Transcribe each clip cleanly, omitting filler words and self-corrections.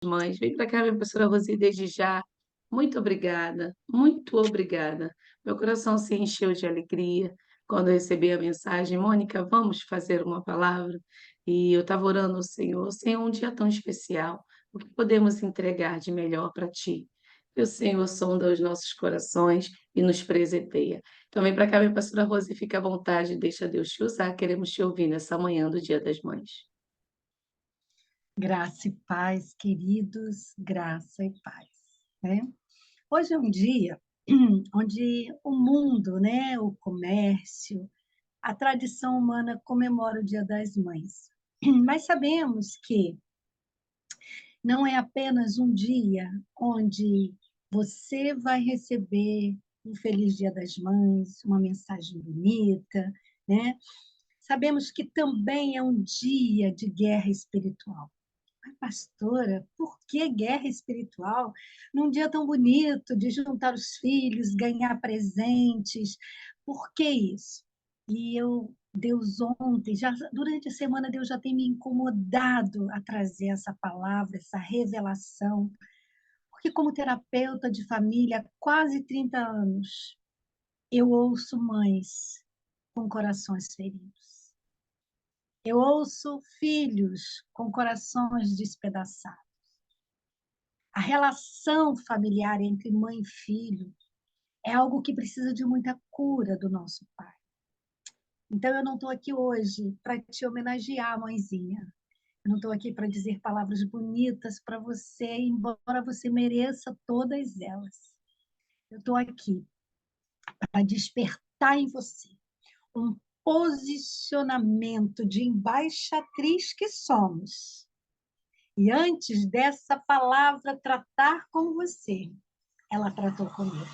Mães. Vem para cá, minha professora Rosi, desde já. Muito obrigada, muito obrigada. Meu coração se encheu de alegria quando eu recebi a mensagem: "Mônica, vamos fazer uma palavra?" E eu estava orando ao Senhor: "Senhor, um dia tão especial, o que podemos entregar de melhor para ti?" E o Senhor sonda os nossos corações e nos presenteia. Então vem para cá, minha pastora Rosi, fica à vontade, deixa Deus te usar, queremos te ouvir nessa manhã do Dia das Mães. Graça e paz, queridos, graça e paz, né? Hoje é um dia onde o mundo, né, o comércio, a tradição humana comemora o Dia das Mães. Mas sabemos que não é apenas um dia onde você vai receber um feliz Dia das Mães, uma mensagem bonita, né? Sabemos que também é um dia de guerra espiritual. Ai, pastora, por que guerra espiritual? Num dia tão bonito de juntar os filhos, ganhar presentes, por que isso? Deus ontem, já durante a semana, Deus já tem me incomodado a trazer essa palavra, essa revelação, porque como terapeuta de família há quase 30 anos, eu ouço mães com corações feridos. Eu ouço filhos com corações despedaçados. A relação familiar entre mãe e filho é algo que precisa de muita cura do nosso pai. Então, eu não estou aqui hoje para te homenagear, mãezinha. Eu não estou aqui para dizer palavras bonitas para você, embora você mereça todas elas. Eu estou aqui para despertar em você um posicionamento de embaixatriz que somos. E antes dessa palavra tratar com você, ela tratou comigo.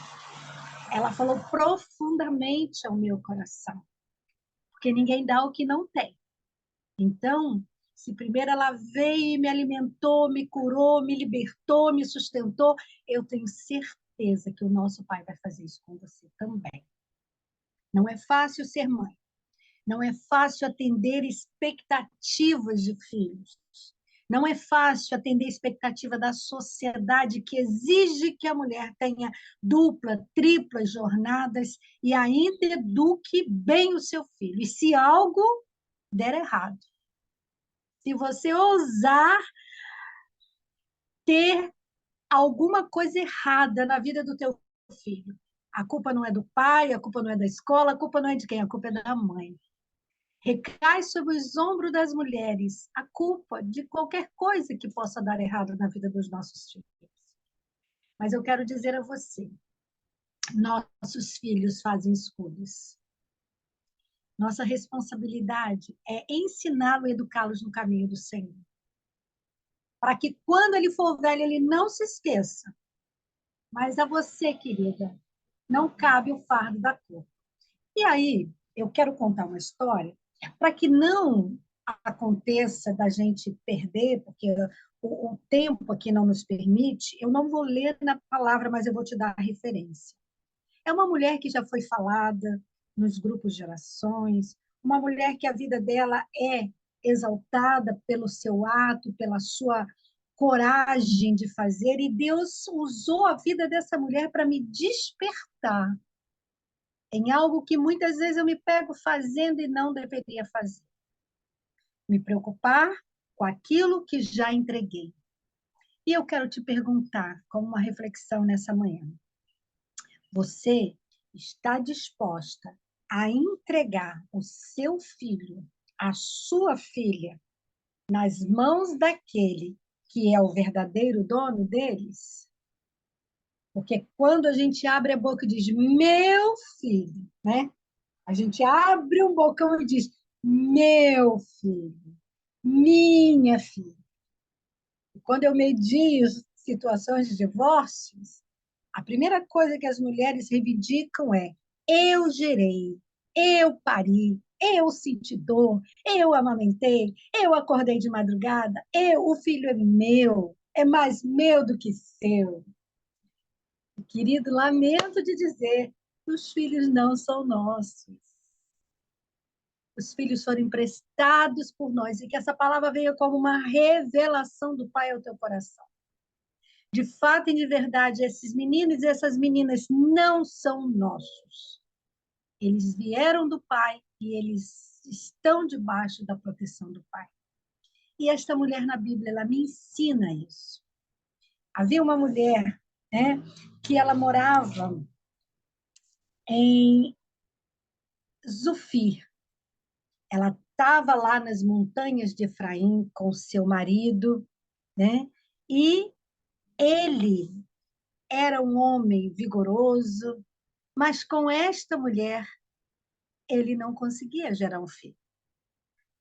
Ela falou profundamente ao meu coração, porque ninguém dá o que não tem. Então, se primeiro ela veio e me alimentou, me curou, me libertou, me sustentou, eu tenho certeza que o nosso Pai vai fazer isso com você também. Não é fácil ser mãe, não é fácil atender expectativas de filhos. Não é fácil atender a expectativa da sociedade que exige que a mulher tenha dupla, triplas jornadas e ainda eduque bem o seu filho. E se algo der errado, se você ousar ter alguma coisa errada na vida do teu filho, a culpa não é do pai, a culpa não é da escola, a culpa não é de quem? A culpa é da mãe. Recai sobre os ombros das mulheres a culpa de qualquer coisa que possa dar errado na vida dos nossos filhos. Mas eu quero dizer a você, nossos filhos fazem escolhas. Nossa responsabilidade é ensiná-lo e educá-los no caminho do Senhor. Para que quando ele for velho, ele não se esqueça. Mas a você, querida, não cabe o fardo da culpa. E aí, eu quero contar uma história para que não aconteça da gente perder, porque o tempo aqui não nos permite, eu não vou ler na palavra, mas eu vou te dar a referência. É uma mulher que já foi falada nos grupos de orações, uma mulher que a vida dela é exaltada pelo seu ato, pela sua coragem de fazer, e Deus usou a vida dessa mulher para me despertar em algo que muitas vezes eu me pego fazendo e não deveria fazer. Me preocupar com aquilo que já entreguei. E eu quero te perguntar, como uma reflexão nessa manhã, você está disposta a entregar o seu filho, a sua filha, nas mãos daquele que é o verdadeiro dono deles? Porque quando a gente abre a boca e diz, meu filho, né? A gente abre um bocão e diz, meu filho, minha filha. E quando eu medio situações de divórcios, a primeira coisa que as mulheres reivindicam é: eu gerei, eu pari, eu senti dor, eu amamentei, eu acordei de madrugada, o filho é meu, é mais meu do que seu. Querido, lamento de dizer que os filhos não são nossos. Os filhos foram emprestados por nós, e que essa palavra venha como uma revelação do Pai ao teu coração. De fato e de verdade, esses meninos e essas meninas não são nossos. Eles vieram do Pai e eles estão debaixo da proteção do Pai. E esta mulher na Bíblia, ela me ensina isso. Havia uma mulher, né, que ela morava em Zufir. Ela estava lá nas montanhas de Efraim com seu marido, né? E ele era um homem vigoroso, mas com esta mulher ele não conseguia gerar um filho.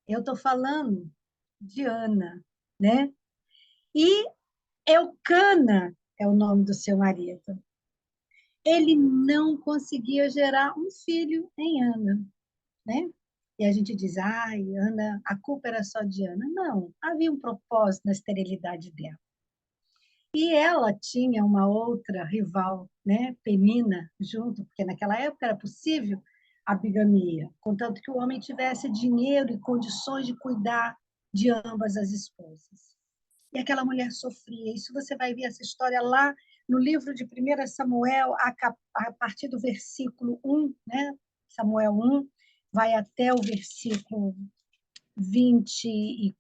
Eu estou falando de Ana, né? E Eucana é o nome do seu marido. Ele não conseguia gerar um filho em Ana, né? E a gente diz, ai, Ana, a culpa era só de Ana. Não, havia um propósito na esterilidade dela. E ela tinha uma outra rival, né, Penina, junto, porque naquela época era possível a bigamia, contanto que o homem tivesse dinheiro e condições de cuidar de ambas as esposas. E aquela mulher sofria. Isso você vai ver essa história lá no livro de 1 Samuel, a partir do versículo 1, né? Samuel 1, vai até o versículo 28.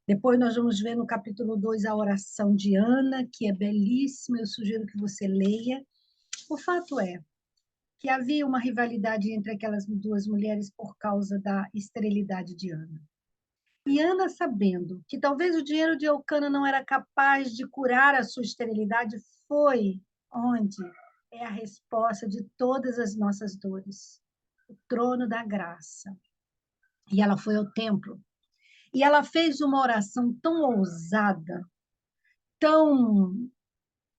Depois nós vamos ver no capítulo 2 a oração de Ana, que é belíssima, eu sugiro que você leia. O fato é que havia uma rivalidade entre aquelas duas mulheres por causa da esterilidade de Ana. E Ana, sabendo que talvez o dinheiro de Eucana não era capaz de curar a sua esterilidade, foi onde é a resposta de todas as nossas dores, o trono da graça. E ela foi ao templo. E ela fez uma oração tão ousada, tão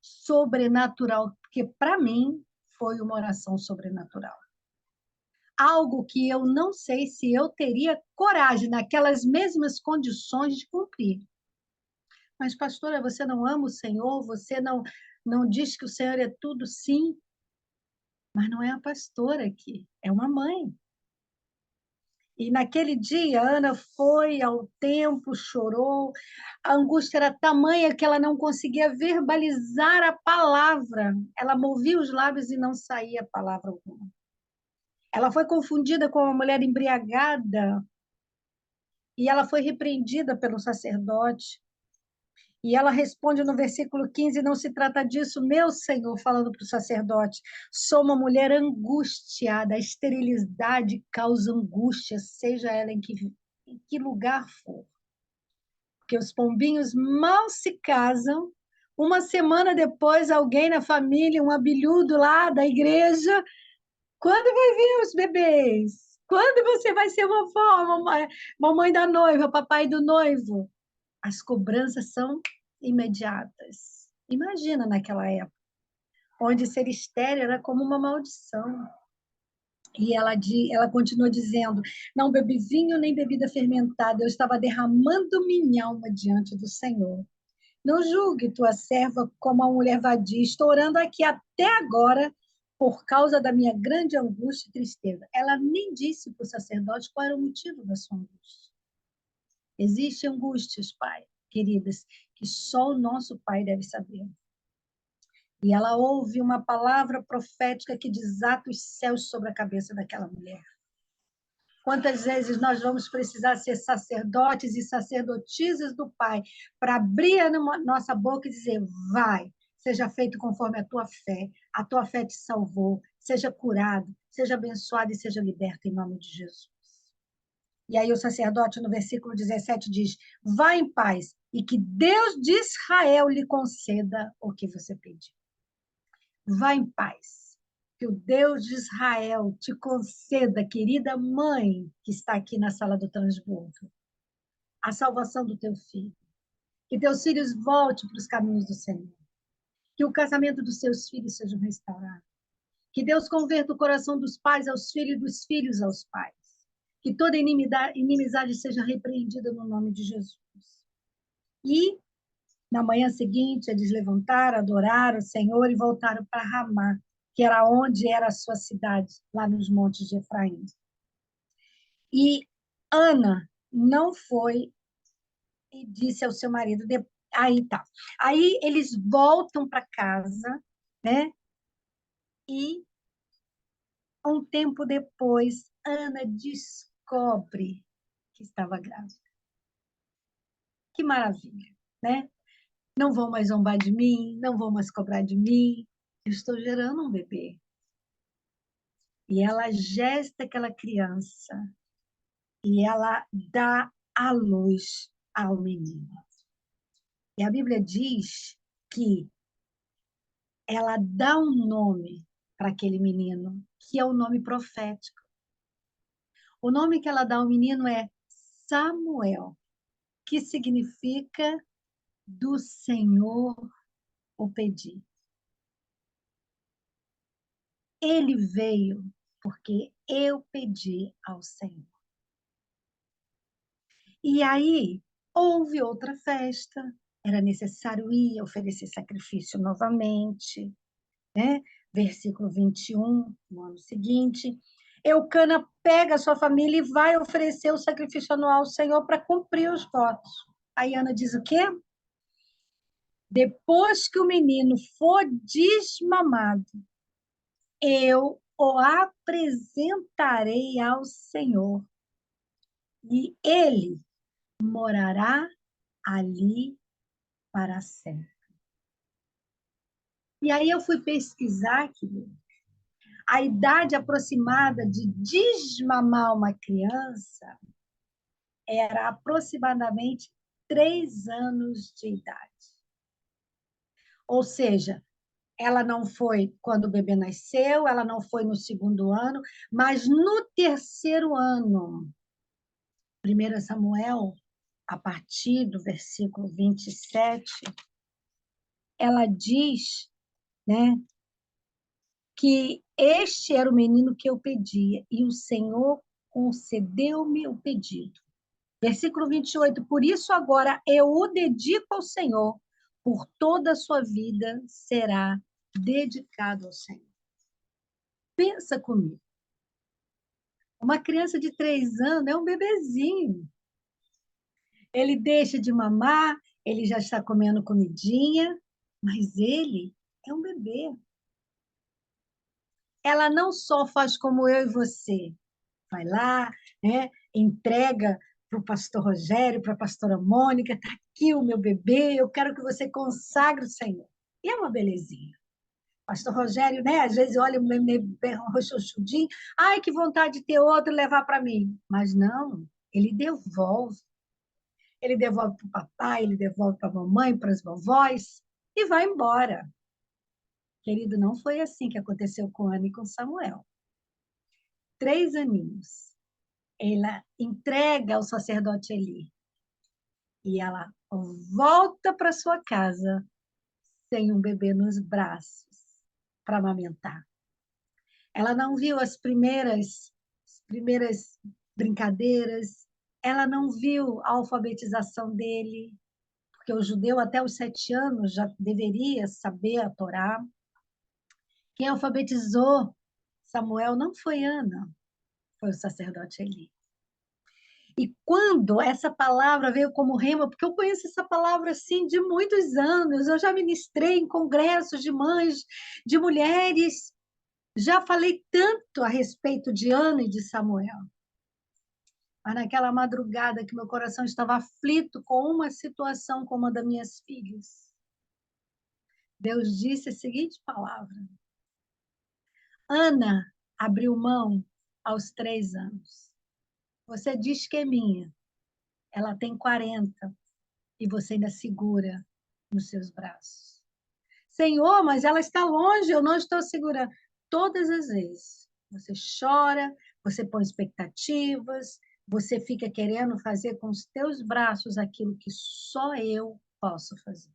sobrenatural, porque para mim foi uma oração sobrenatural. Algo que eu não sei se eu teria coragem, naquelas mesmas condições, de cumprir. Mas, pastora, você não ama o Senhor? Você não diz que o Senhor é tudo? Sim, mas não é a pastora aqui, é uma mãe. E naquele dia, Ana foi ao templo, chorou. A angústia era tamanha que ela não conseguia verbalizar a palavra. Ela movia os lábios e não saía palavra alguma. Ela foi confundida com uma mulher embriagada e ela foi repreendida pelo sacerdote. E ela responde no versículo 15: não se trata disso, meu Senhor, falando para o sacerdote. Sou uma mulher angustiada, a esterilidade causa angústia, seja ela em que lugar for. Porque os pombinhos mal se casam, uma semana depois, alguém na família, um abelhudo lá da igreja, quando vai vir os bebês? Quando você vai ser vovó, mamãe da noiva, papai do noivo? As cobranças são imediatas. Imagina naquela época, onde ser estéril era como uma maldição. E ela continua dizendo: não bebi vinho nem bebida fermentada, eu estava derramando minha alma diante do Senhor. Não julgue tua serva como uma mulher vadia, estou orando aqui até agora por causa da minha grande angústia e tristeza. Ela nem disse para o sacerdote qual era o motivo da sua angústia. Existem angústias, Pai, queridas, que só o nosso Pai deve saber. E ela ouve uma palavra profética que desata os céus sobre a cabeça daquela mulher. Quantas vezes nós vamos precisar ser sacerdotes e sacerdotisas do Pai para abrir a nossa boca e dizer: vai, seja feito conforme a tua fé te salvou, seja curado, seja abençoado e seja liberto em nome de Jesus. E aí o sacerdote, no versículo 17, diz: vá em paz e que Deus de Israel lhe conceda o que você pediu. Vá em paz. Que o Deus de Israel te conceda, querida mãe, que está aqui na sala do transbordo, a salvação do teu filho. Que teus filhos voltem para os caminhos do Senhor. Que o casamento dos seus filhos seja restaurado. Que Deus converta o coração dos pais aos filhos e dos filhos aos pais. Que toda inimizade seja repreendida no nome de Jesus. E, na manhã seguinte, eles levantaram, adoraram o Senhor e voltaram para Ramá, que era onde era a sua cidade, lá nos montes de Efraim. E Ana não foi e disse ao seu marido, Aí tá. Aí eles voltam para casa, né? E um tempo depois, Ana descobre que estava grávida. Que maravilha, né? Não vão mais zombar de mim, não vão mais cobrar de mim. Eu estou gerando um bebê. E ela gesta aquela criança e ela dá à luz ao menino. E a Bíblia diz que ela dá um nome para aquele menino, que é o nome profético. O nome que ela dá ao menino é Samuel, que significa do Senhor o pedi. Ele veio porque eu pedi ao Senhor. E aí houve outra festa, era necessário ir oferecer sacrifício novamente, né? Versículo 21, no ano seguinte. Eucana pega a sua família e vai oferecer o sacrifício anual ao Senhor para cumprir os votos. Aí Ana diz o quê? Depois que o menino for desmamado, eu o apresentarei ao Senhor e ele morará ali para sempre. E aí eu fui pesquisar, querido, a idade aproximada de desmamar uma criança era aproximadamente 3 anos de idade. Ou seja, ela não foi quando o bebê nasceu, ela não foi no segundo ano, mas no terceiro ano. 1 Samuel, a partir do versículo 27, ela diz, né, que este era o menino que eu pedia, e o Senhor concedeu-me o pedido. Versículo 28, por isso agora eu o dedico ao Senhor, por toda a sua vida será dedicado ao Senhor. Pensa comigo. Uma criança de 3 anos é um bebezinho. Ele deixa de mamar, ele já está comendo comidinha, mas ele é um bebê. Ela não só faz como eu e você, vai lá, né, entrega para o pastor Rogério, para a pastora Mônica, está aqui o meu bebê, eu quero que você consagre o Senhor. E é uma belezinha. Pastor Rogério, né, às vezes olha o bebê roxudinho, ai, que vontade de ter outro e levar para mim. Mas não, ele devolve. Ele devolve para o papai, ele devolve para a mamãe, para as vovós, e vai embora. Querido, não foi assim que aconteceu com Ana e com Samuel. 3 aninhos. Ela entrega ao sacerdote Eli. E ela volta para sua casa sem um bebê nos braços para amamentar. Ela não viu as primeiras brincadeiras, ela não viu a alfabetização dele, porque o judeu até os 7 anos já deveria saber a Torá. Quem alfabetizou Samuel não foi Ana, foi o sacerdote Eli. E quando essa palavra veio como rema, porque eu conheço essa palavra assim de muitos anos, eu já ministrei em congressos de mães, de mulheres, já falei tanto a respeito de Ana e de Samuel. Mas naquela madrugada que meu coração estava aflito com uma situação como a das minhas filhas, Deus disse a seguinte palavra: Ana abriu mão aos 3 anos. Você diz que é minha, ela tem 40 e você ainda segura nos seus braços. Senhor, mas ela está longe, eu não estou segurando. Todas as vezes você chora, você põe expectativas, você fica querendo fazer com os teus braços aquilo que só eu posso fazer.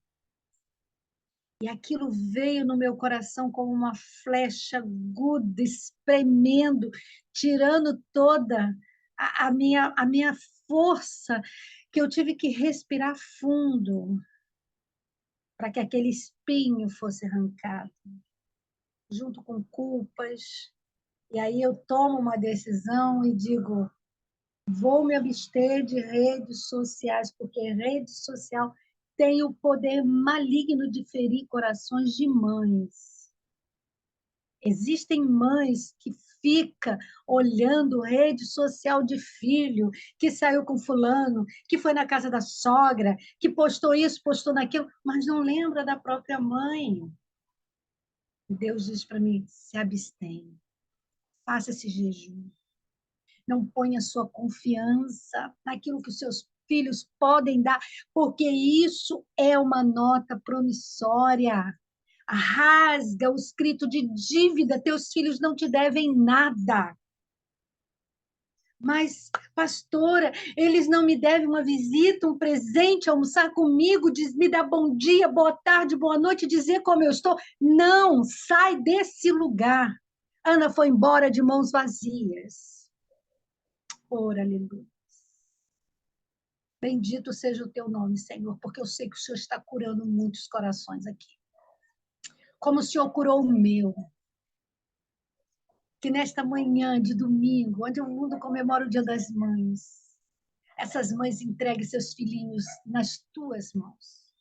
E aquilo veio no meu coração como uma flecha aguda, espremendo, tirando toda a minha força, que eu tive que respirar fundo para que aquele espinho fosse arrancado, junto com culpas. E aí eu tomo uma decisão e digo: vou me abster de redes sociais, porque rede social tem o poder maligno de ferir corações de mães. Existem mães que ficam olhando rede social de filho, que saiu com fulano, que foi na casa da sogra, que postou isso, postou naquilo, mas não lembra da própria mãe. Deus diz para mim, se abstenha, faça esse jejum. Não ponha sua confiança naquilo que os seus filhos podem dar, porque isso é uma nota promissória. Rasga o escrito de dívida, teus filhos não te devem nada. Mas, pastora, eles não me devem uma visita, um presente, almoçar comigo, me dar bom dia, boa tarde, boa noite, dizer como eu estou. Não, sai desse lugar. Ana foi embora de mãos vazias. Ora, aleluia. Bendito seja o teu nome, Senhor, porque eu sei que o Senhor está curando muitos corações aqui. Como o Senhor curou o meu. Que nesta manhã de domingo, onde o mundo comemora o Dia das Mães, essas mães entreguem seus filhinhos nas tuas mãos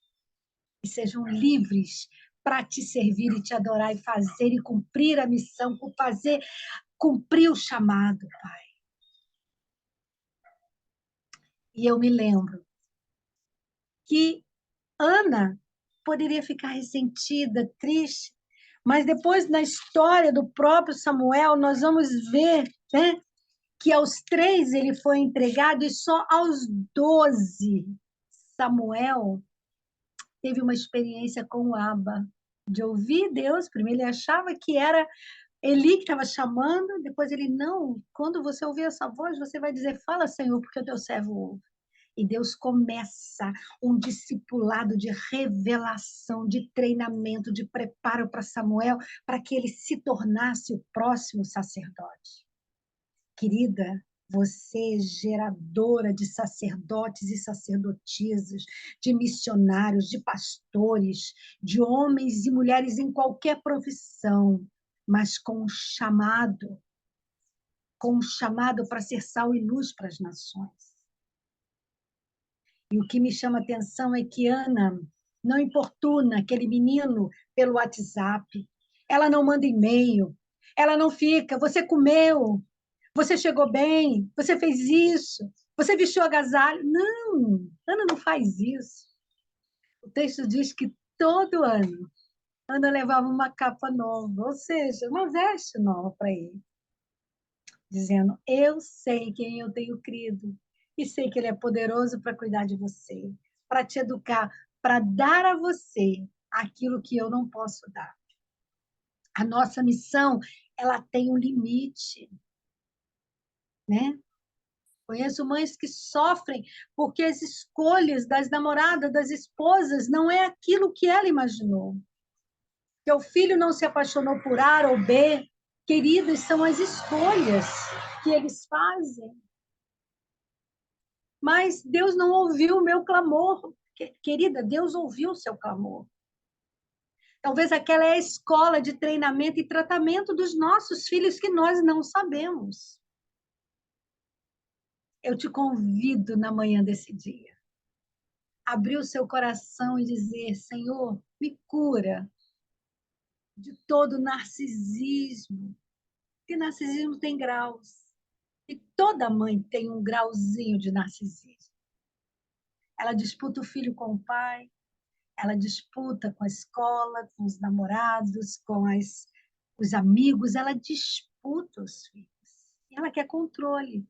e sejam livres para te servir e te adorar e fazer e cumprir a missão, cumprir o chamado, Pai. E eu me lembro que Ana poderia ficar ressentida, triste, mas depois, na história do próprio Samuel, nós vamos ver, né, que aos 3 ele foi entregado e só aos 12 Samuel teve uma experiência com o Abba, de ouvir Deus. Primeiro ele achava que era Eli que estava chamando, depois ele, não, quando você ouvir essa voz, você vai dizer, fala, Senhor, porque o teu servo ouve. E Deus começa um discipulado de revelação, de treinamento, de preparo para Samuel, para que ele se tornasse o próximo sacerdote. Querida, você é geradora de sacerdotes e sacerdotisas, de missionários, de pastores, de homens e mulheres em qualquer profissão, mas com um chamado para ser sal e luz para as nações. E o que me chama a atenção é que Ana não importuna aquele menino pelo WhatsApp, ela não manda e-mail, ela não fica, você comeu, você chegou bem, você fez isso, você vestiu agasalho. Não, Ana não faz isso. O texto diz que todo ano Ana levava uma capa nova, ou seja, uma veste nova para ele, dizendo, eu sei quem eu tenho crido e sei que ele é poderoso para cuidar de você, para te educar, para dar a você aquilo que eu não posso dar. A nossa missão, ela tem um limite, né? Conheço mães que sofrem porque as escolhas das namoradas, das esposas, não é aquilo que ela imaginou. Que o filho não se apaixonou por A ou B. Queridas, são as escolhas que eles fazem. Mas Deus não ouviu o meu clamor. Querida, Deus ouviu o seu clamor. Talvez aquela é a escola de treinamento e tratamento dos nossos filhos que nós não sabemos. Eu te convido na manhã desse dia abrir o seu coração e dizer, Senhor, me cura de todo narcisismo, porque narcisismo tem graus, e toda mãe tem um grauzinho de narcisismo. Ela disputa o filho com o pai, ela disputa com a escola, com os namorados, com os amigos, ela disputa os filhos. E ela quer controle.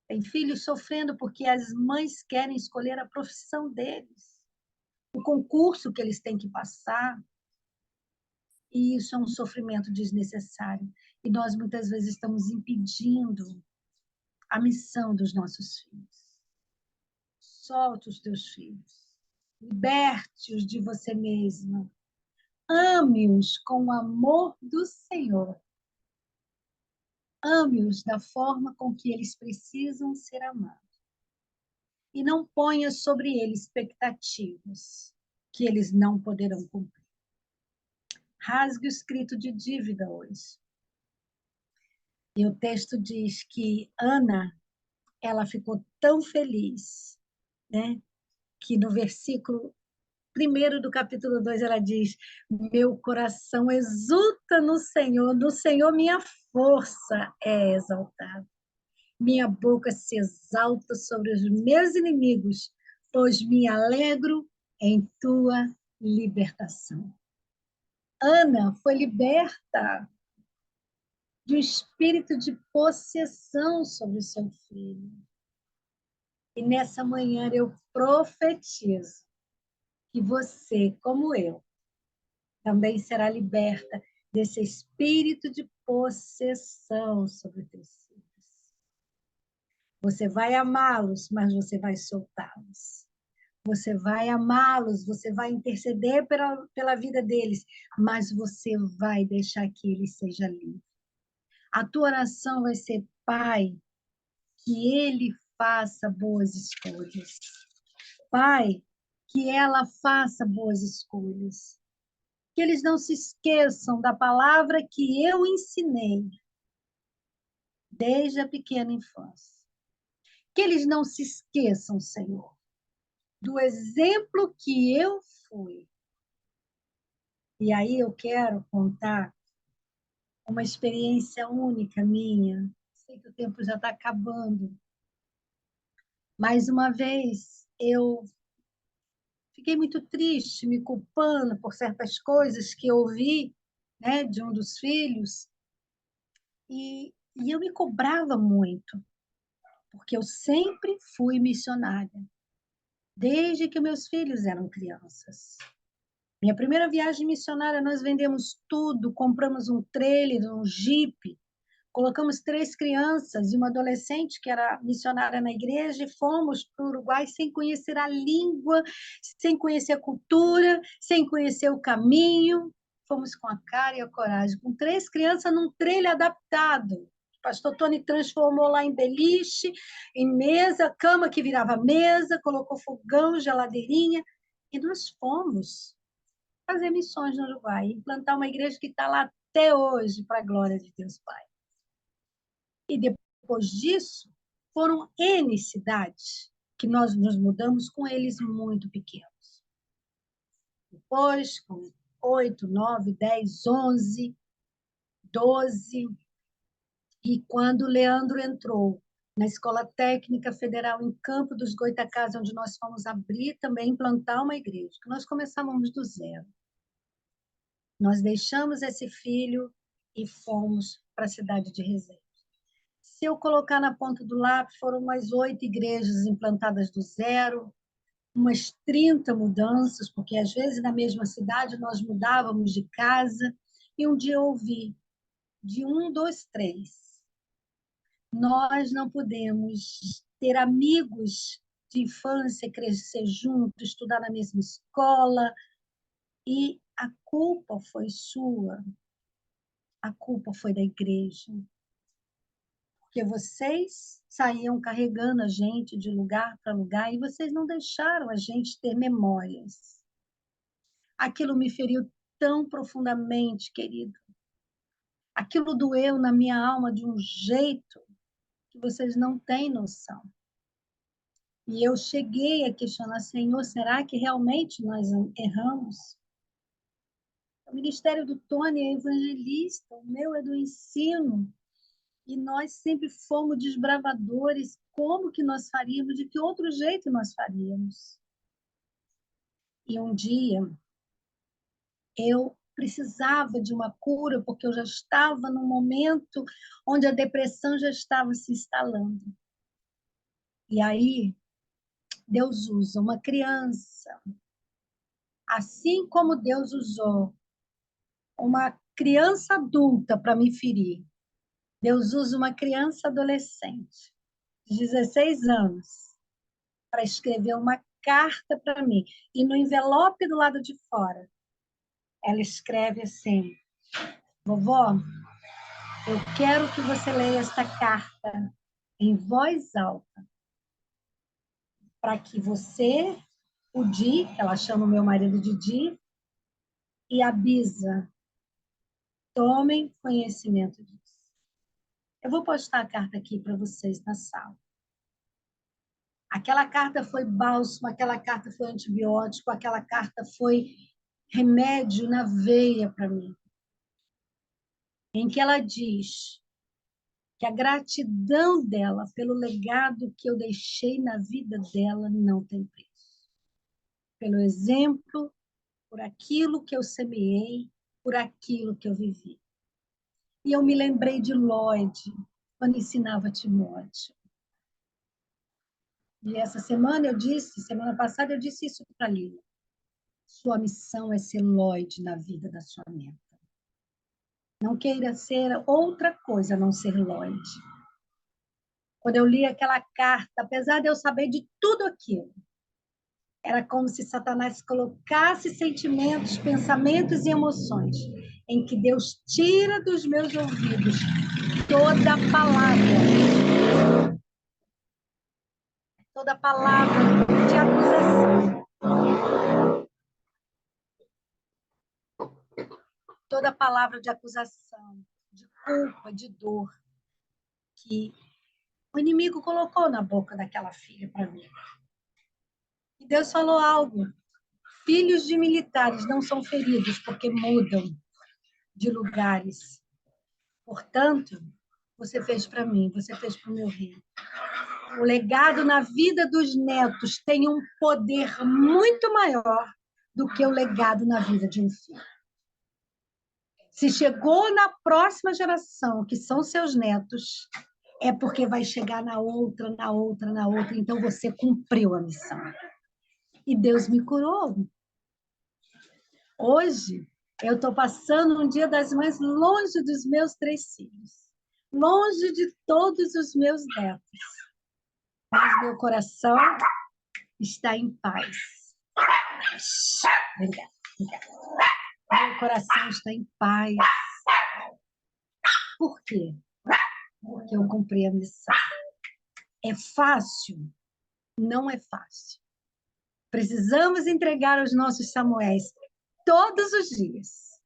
Tem filhos sofrendo porque as mães querem escolher a profissão deles, o concurso que eles têm que passar. E isso é um sofrimento desnecessário. E nós, muitas vezes, estamos impedindo a missão dos nossos filhos. Solte os teus filhos. Liberte-os de você mesma. Ame-os com o amor do Senhor. Ame-os da forma com que eles precisam ser amados. E não ponha sobre eles expectativas que eles não poderão cumprir. Rasgue o escrito de dívida hoje. E o texto diz que Ana, ela ficou tão feliz, né? que no versículo 1º do capítulo 2 ela diz: meu coração exulta no Senhor minha força é exaltada. Minha boca se exalta sobre os meus inimigos, pois me alegro em tua libertação. Ana foi liberta de um espírito de possessão sobre o seu filho. E nessa manhã eu profetizo que você, como eu, também será liberta desse espírito de possessão sobre teus filhos. Você vai amá-los, mas você vai soltá-los. Você vai amá-los, você vai interceder pela vida deles, mas você vai deixar que ele seja livre. A tua oração vai ser: Pai, que ele faça boas escolhas. Pai, que ela faça boas escolhas. Que eles não se esqueçam da palavra que eu ensinei desde a pequena infância. Que eles não se esqueçam, Senhor, do exemplo que eu fui. E aí eu quero contar uma experiência única minha. Sei que o tempo já está acabando. Mais uma vez, eu fiquei muito triste, me culpando por certas coisas que eu ouvi, né, de um dos filhos. E eu me cobrava muito, porque eu sempre fui missionária, desde que meus filhos eram crianças. Minha primeira viagem missionária, nós vendemos tudo, compramos um trailer, um jipe, colocamos 3 crianças e uma adolescente que era missionária na igreja e fomos para o Uruguai sem conhecer a língua, sem conhecer a cultura, sem conhecer o caminho. Fomos com a cara e a coragem, com 3 crianças num trailer adaptado. O pastor Tony transformou lá em beliche, em mesa, cama que virava mesa, colocou fogão, geladeirinha, e nós fomos fazer missões no Uruguai, implantar uma igreja que está lá até hoje, para a glória de Deus Pai. E depois disso, foram N cidades que nós nos mudamos com eles muito pequenos. Depois, com 8, 9, 10, 11, 12. E quando o Leandro entrou na Escola Técnica Federal em Campo dos Goitacazes, onde nós fomos abrir também, implantar uma igreja, que nós começávamos do zero. Nós deixamos esse filho e fomos para a cidade de Resende. Se eu colocar na ponta do lápis, foram umas 8 igrejas implantadas do zero, umas 30 mudanças, porque às vezes na mesma cidade nós mudávamos de casa, e um dia eu ouvi, de 1, 2, 3, nós não podemos ter amigos de infância, crescer juntos, estudar na mesma escola, e a culpa foi sua, a culpa foi da igreja. Porque vocês saíam carregando a gente de lugar para lugar e vocês não deixaram a gente ter memórias. Aquilo me feriu tão profundamente, querido. Aquilo doeu na minha alma de um jeito que vocês não têm noção. E eu cheguei a questionar: Senhor, será que realmente nós erramos? O ministério do Tony é evangelista, o meu é do ensino. E nós sempre fomos desbravadores. Como que nós faríamos? De que outro jeito nós faríamos? E um dia eu precisava de uma cura, porque eu já estava num momento onde a depressão já estava se instalando. E aí Deus usa uma criança, assim como Deus usou uma criança adulta para me ferir. Deus usa uma criança adolescente, de 16 anos, para escrever uma carta para mim. E no envelope do lado de fora, ela escreve assim: vovó, eu quero que você leia esta carta em voz alta, para que você, o Di, ela chama o meu marido de Di, e a Bisa tomem conhecimento disso. Eu vou postar a carta aqui para vocês na sala. Aquela carta foi bálsamo, aquela carta foi antibiótico, aquela carta foi remédio na veia para mim, em que ela diz que a gratidão dela pelo legado que eu deixei na vida dela não tem preço. Pelo exemplo, por aquilo que eu semeei, por aquilo que eu vivi. E eu me lembrei de Lloyd, quando ensinava Timóteo. E essa semana semana passada eu disse isso para a Lila. Sua missão é ser Lloyd na vida da sua neta. Não queira ser outra coisa a não ser Lloyd. Quando eu li aquela carta, apesar de eu saber de tudo aquilo, era como se Satanás colocasse sentimentos, pensamentos e emoções em que Deus tira dos meus ouvidos toda palavra de acusação, toda palavra de acusação, de culpa, de dor que o inimigo colocou na boca daquela filha para mim. E Deus falou algo. Filhos de militares não são feridos porque mudam de lugares. Portanto, você fez para mim, você fez para o meu rei. O legado na vida dos netos tem um poder muito maior do que o legado na vida de um filho. Se chegou na próxima geração, que são seus netos, é porque vai chegar na outra, na outra, na outra. Então, você cumpriu a missão. E Deus me curou. Hoje, eu estou passando um Dia das Mães longe dos meus 3 filhos, longe de todos os meus netos. Mas meu coração está em paz. Obrigada. Meu coração está em paz. Por quê? Porque eu cumpri a missão. É fácil? Não é fácil. Precisamos entregar os nossos Samuéis todos os dias,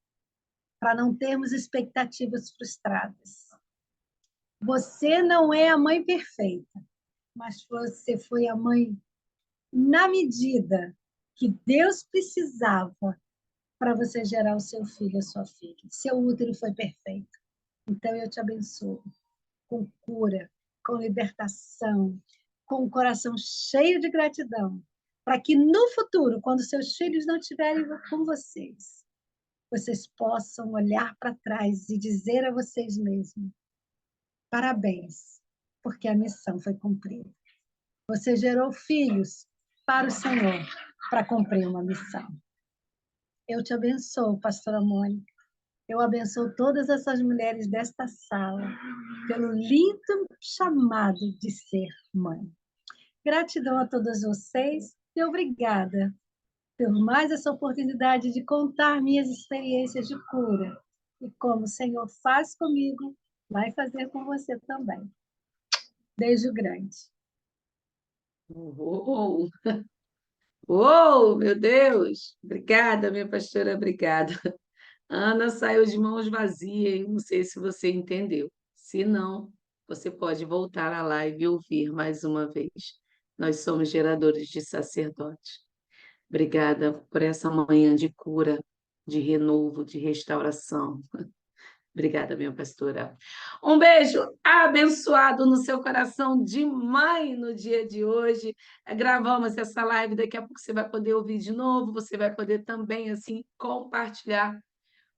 para não termos expectativas frustradas. Você não é a mãe perfeita, mas você foi a mãe na medida que Deus precisava para você gerar o seu filho, a sua filha. Seu útero foi perfeito. Então, eu te abençoo com cura, com libertação, com um coração cheio de gratidão, para que no futuro, quando seus filhos não estiverem com vocês possam olhar para trás e dizer a vocês mesmos: parabéns, porque a missão foi cumprida. Você gerou filhos para o Senhor, para cumprir uma missão. Eu te abençoo, pastora Mônica. Eu abençoo todas essas mulheres desta sala, pelo lindo chamado de ser mãe. Gratidão a todas vocês e obrigada por mais essa oportunidade de contar minhas experiências de cura. E como o Senhor faz comigo, vai fazer com você também. Beijo grande. Uou! Uou, meu Deus! Obrigada, minha pastora, obrigada. Ana saiu de mãos vazias, não sei se você entendeu. Se não, você pode voltar à live e ouvir mais uma vez. Nós somos geradores de sacerdotes. Obrigada por essa manhã de cura, de renovo, de restauração. Obrigada, minha pastora. Um beijo abençoado no seu coração de mãe no dia de hoje. Gravamos essa live, daqui a pouco você vai poder ouvir de novo, você vai poder também assim compartilhar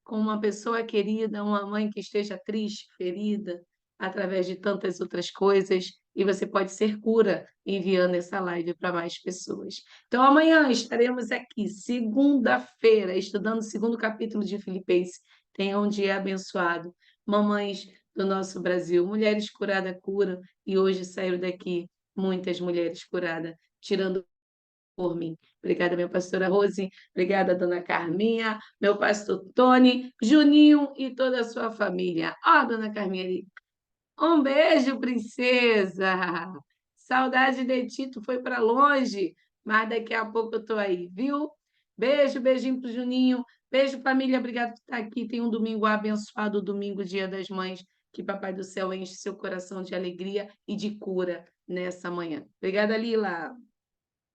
com uma pessoa querida, uma mãe que esteja triste, ferida, através de tantas outras coisas, e você pode ser cura enviando essa live para mais pessoas. Então, amanhã estaremos aqui, segunda-feira, estudando o 2º capítulo de Filipenses. Tenha um dia abençoado. Mamães do nosso Brasil, mulheres curadas curam, e hoje saíram daqui muitas mulheres curadas, tirando por mim. Obrigada, minha pastora Rose. Obrigada, dona Carminha, meu pastor Tony, Juninho e toda a sua família. Ó, dona Carminha ali. Um beijo, princesa. Saudade de ti, tu foi para longe, mas daqui a pouco eu estou aí, viu? Beijo, beijinho pro Juninho. Beijo, família. Obrigada por estar aqui. Tem um domingo abençoado, domingo, Dia das Mães. Que Papai do Céu enche seu coração de alegria e de cura nessa manhã. Obrigada, Lila.